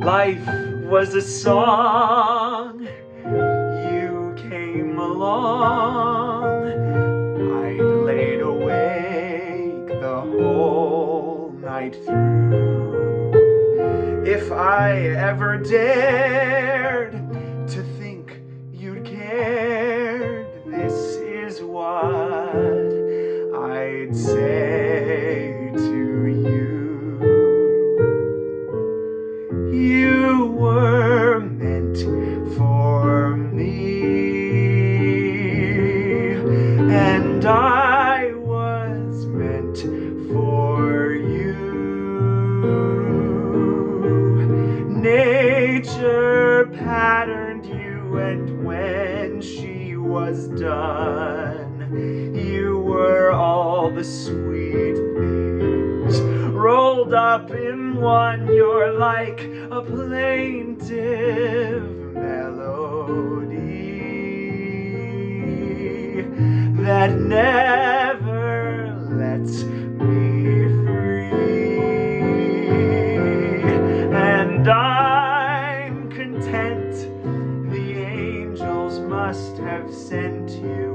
Life was a song, you came along. I'd laid awake the whole night through. If I ever dared to think you'd cared, this is what I'd say to you. You were meant for me, and I was meant for you. Nature patterned you, and when she was done, you were all the sweet things rolled up in one. You're like a plaintive melody that never lets me free. And I'm content the angels must have sent you